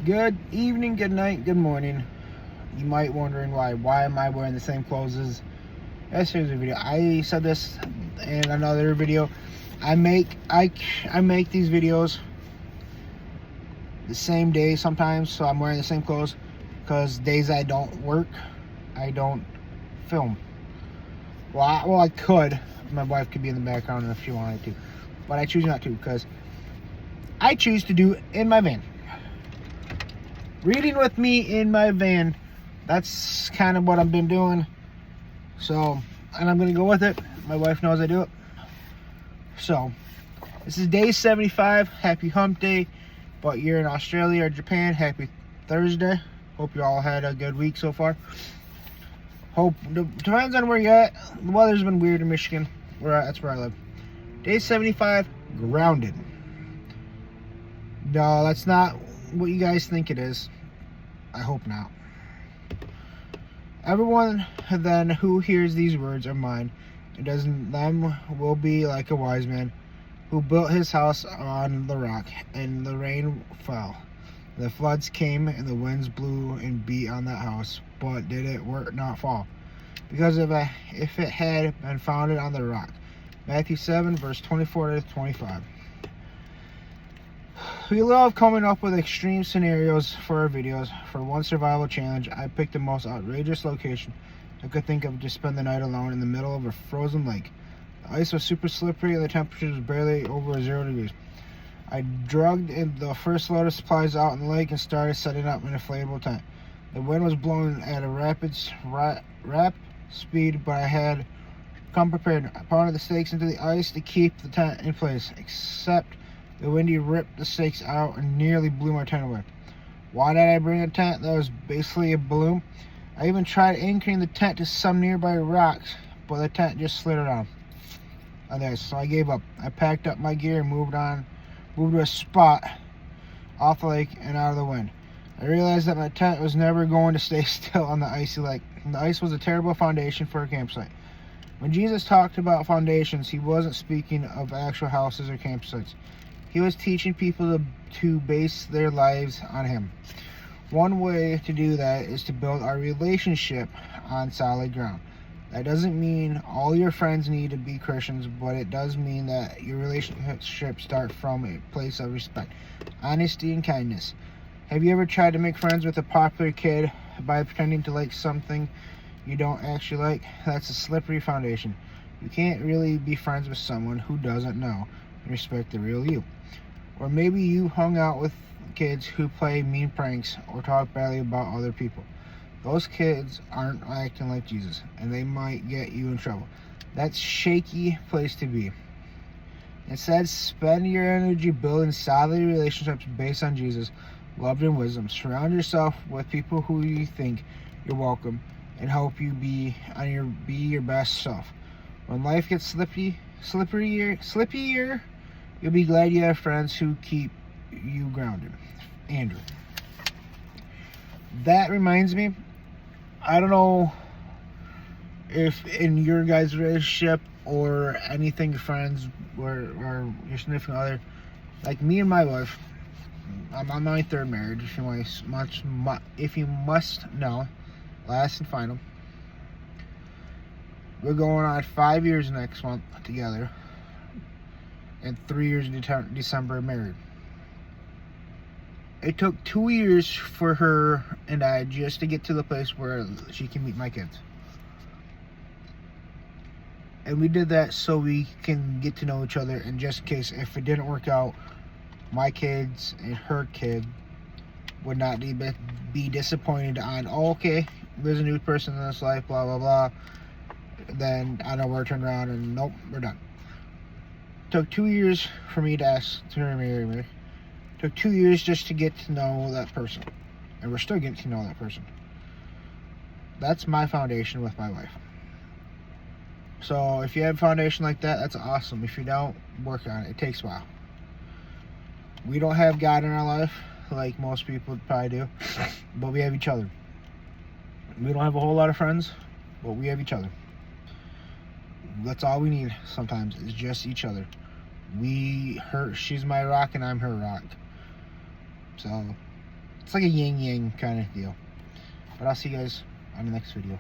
Good evening, good night, good morning. You might wondering why am I wearing the same clothes as yesterday's video. I said this in another video. I make these videos the same day sometimes, so I'm wearing the same clothes because days I don't work, I don't film. Well, I could. My wife could be in the background if she wanted to, but I choose not to because I choose to do it in my van. Reading with me in my van. That's kind of what I've been doing. So, and I'm going to go with it. My wife knows I do it. So, this is day 75. Happy hump day. But you're in Australia or Japan. Happy Thursday. Hope you all had a good week so far. Depends on where you're at. The weather's been weird in Michigan. That's where I live. Day 75. Grounded. No, that's not what you guys think it is. I hope not. Everyone then who hears these words of mine and does them will be like a wise man who built his house on the rock, and the rain fell. The floods came and the winds blew and beat on that house, but did it not fall? Because if it had been founded on the rock. Matthew 7, verse 24 to 25. We love coming up with extreme scenarios for our videos. For one survival challenge, I picked the most outrageous location I could think of to spend the night alone in the middle of a frozen lake. The ice was super slippery and the temperature was barely over 0 degrees. I dragged in the first load of supplies out in the lake and started setting up an inflatable tent. The wind was blowing at a rapid speed, but I had come prepared. I pounded the stakes into the ice to keep the tent in place, except the windy ripped the stakes out and nearly blew my tent away. Why did I bring a tent that was basically a balloon? I even tried anchoring the tent to some nearby rocks, but the tent just slid around on there, so I gave up. I packed up my gear and moved to a spot off the lake and out of the wind. I realized that my tent was never going to stay still on the icy lake. The ice was a terrible foundation for a campsite. When Jesus talked about foundations, he wasn't speaking of actual houses or campsites. He was teaching people to base their lives on him. One way to do that is to build our relationship on solid ground. That doesn't mean all your friends need to be Christians, but it does mean that your relationship starts from a place of respect, honesty, and kindness. Have you ever tried to make friends with a popular kid by pretending to like something you don't actually like? That's a slippery foundation. You can't really be friends with someone who doesn't know and respect the real you. Or maybe you hung out with kids who play mean pranks or talk badly about other people. Those kids aren't acting like Jesus, and they might get you in trouble. That's a shaky place to be. Instead, spend your energy building solid relationships based on Jesus, love, and wisdom. Surround yourself with people who you think you're welcome and help you be your best self. When life gets slippier, you'll be glad you have friends who keep you grounded. Andrew. That reminds me, I don't know if in your guys' relationship or anything, friends or your significant other, like me and my wife, I'm on my third marriage, if you must know, last and final. We're going on 5 years next month together, and 3 years in December married. It took 2 years for her and I just to get to the place where she can meet my kids. And we did that so we can get to know each other, and just in case if it didn't work out, my kids and her kid would not be disappointed on, oh, okay, there's a new person in this life, blah, blah, blah. Then I know where to turn around and nope, we're done. Took 2 years for me to ask to marry me. Took 2 years just to get to know that person. And we're still getting to know that person. That's my foundation with my wife. So if you have a foundation like that, that's awesome. If you don't, work on it. It takes a while. We don't have God in our life like most people probably do, but we have each other. We don't have a whole lot of friends, but we have each other. That's all we need sometimes, is just each other. She's my rock and I'm her rock. So It's like a yin yang kind of deal. But I'll see you guys on the next video.